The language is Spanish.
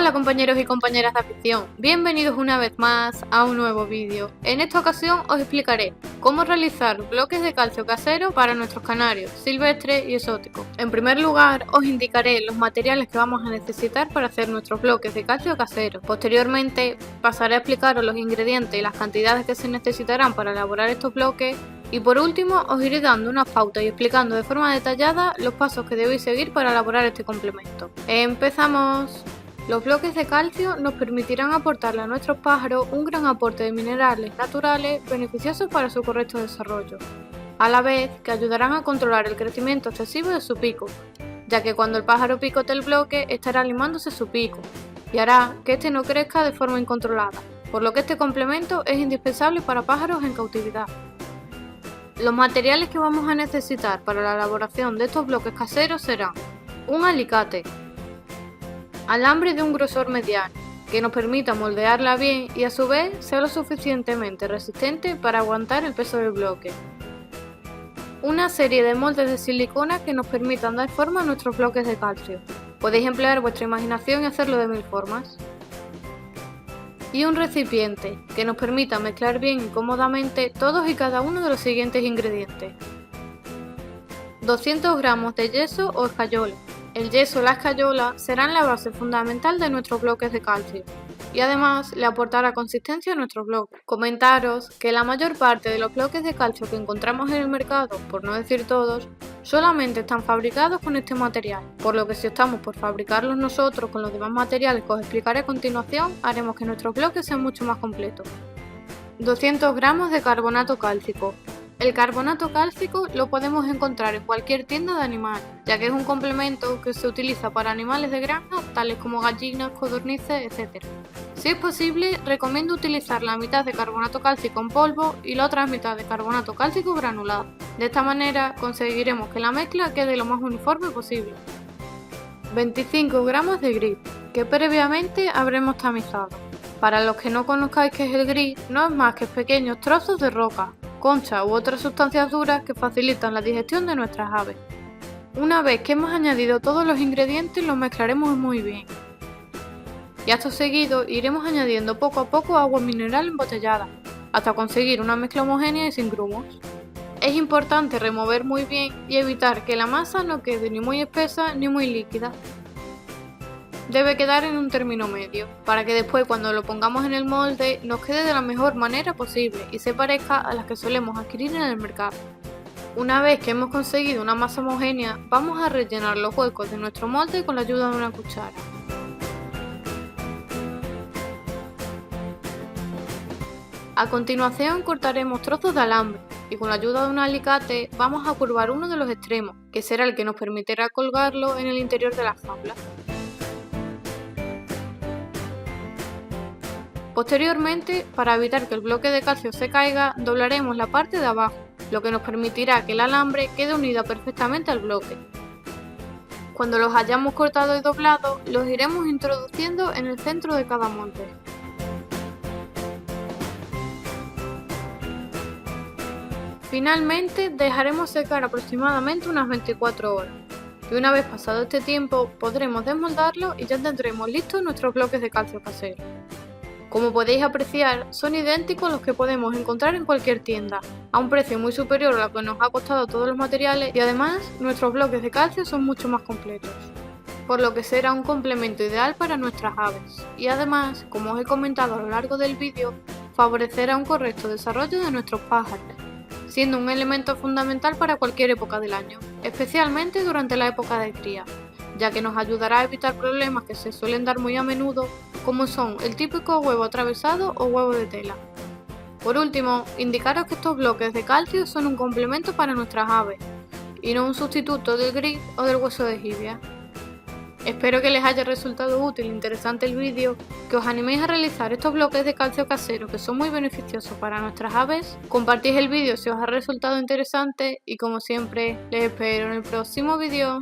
Hola compañeros y compañeras de afición, bienvenidos una vez más a un nuevo vídeo. En esta ocasión os explicaré cómo realizar bloques de calcio casero para nuestros canarios, silvestres y exóticos. En primer lugar os indicaré los materiales que vamos a necesitar para hacer nuestros bloques de calcio caseros. Posteriormente pasaré a explicaros los ingredientes y las cantidades que se necesitarán para elaborar estos bloques. Y por último os iré dando unas pautas y explicando de forma detallada los pasos que debéis seguir para elaborar este complemento. ¡Empezamos! Los bloques de calcio nos permitirán aportarle a nuestros pájaros un gran aporte de minerales naturales beneficiosos para su correcto desarrollo, a la vez que ayudarán a controlar el crecimiento excesivo de su pico, ya que cuando el pájaro picote el bloque estará limándose su pico y hará que este no crezca de forma incontrolada, por lo que este complemento es indispensable para pájaros en cautividad. Los materiales que vamos a necesitar para la elaboración de estos bloques caseros serán un alicate, alambre de un grosor mediano, que nos permita moldearla bien y a su vez sea lo suficientemente resistente para aguantar el peso del bloque. Una serie de moldes de silicona que nos permitan dar forma a nuestros bloques de calcio. Podéis emplear vuestra imaginación y hacerlo de mil formas. Y un recipiente que nos permita mezclar bien y cómodamente todos y cada uno de los siguientes ingredientes. 200 gramos de yeso o escayola. El yeso o la escayola serán la base fundamental de nuestros bloques de calcio y además le aportará consistencia a nuestros bloques. Comentaros que la mayor parte de los bloques de calcio que encontramos en el mercado, por no decir todos, solamente están fabricados con este material, por lo que si optamos por fabricarlos nosotros con los demás materiales que os explicaré a continuación, haremos que nuestros bloques sean mucho más completos. 200 gramos de carbonato cálcico. El carbonato cálcico lo podemos encontrar en cualquier tienda de animales, ya que es un complemento que se utiliza para animales de granja, tales como gallinas, codornices, etc. Si es posible, recomiendo utilizar la mitad de carbonato cálcico en polvo y la otra mitad de carbonato cálcico granulado. De esta manera conseguiremos que la mezcla quede lo más uniforme posible. 25 gramos de gris, que previamente habremos tamizado. Para los que no conozcáis qué es el gris, no es más que pequeños trozos de roca, concha u otras sustancias duras que facilitan la digestión de nuestras aves. Una vez que hemos añadido todos los ingredientes, los mezclaremos muy bien. Y acto seguido iremos añadiendo poco a poco agua mineral embotellada, hasta conseguir una mezcla homogénea y sin grumos. Es importante remover muy bien y evitar que la masa no quede ni muy espesa ni muy líquida. Debe quedar en un término medio, para que después cuando lo pongamos en el molde nos quede de la mejor manera posible y se parezca a las que solemos adquirir en el mercado. Una vez que hemos conseguido una masa homogénea, vamos a rellenar los huecos de nuestro molde con la ayuda de una cuchara. A continuación cortaremos trozos de alambre y con la ayuda de un alicate vamos a curvar uno de los extremos, que será el que nos permitirá colgarlo en el interior de la jaula. Posteriormente, para evitar que el bloque de calcio se caiga, doblaremos la parte de abajo, lo que nos permitirá que el alambre quede unido perfectamente al bloque. Cuando los hayamos cortado y doblado, los iremos introduciendo en el centro de cada molde. Finalmente, dejaremos secar aproximadamente unas 24 horas. Y una vez pasado este tiempo, podremos desmoldarlo y ya tendremos listos nuestros bloques de calcio casero. Como podéis apreciar, son idénticos a los que podemos encontrar en cualquier tienda, a un precio muy superior a lo que nos ha costado todos los materiales y además nuestros bloques de calcio son mucho más completos, por lo que será un complemento ideal para nuestras aves y además, como os he comentado a lo largo del vídeo, favorecerá un correcto desarrollo de nuestros pájaros, siendo un elemento fundamental para cualquier época del año, especialmente durante la época de cría, ya que nos ayudará a evitar problemas que se suelen dar muy a menudo, como son el típico huevo atravesado o huevo de tela. Por último, indicaros que estos bloques de calcio son un complemento para nuestras aves, y no un sustituto del gris o del hueso de jibia. Espero que les haya resultado útil e interesante el vídeo, que os animéis a realizar estos bloques de calcio casero que son muy beneficiosos para nuestras aves, compartid el vídeo si os ha resultado interesante y como siempre, les espero en el próximo vídeo.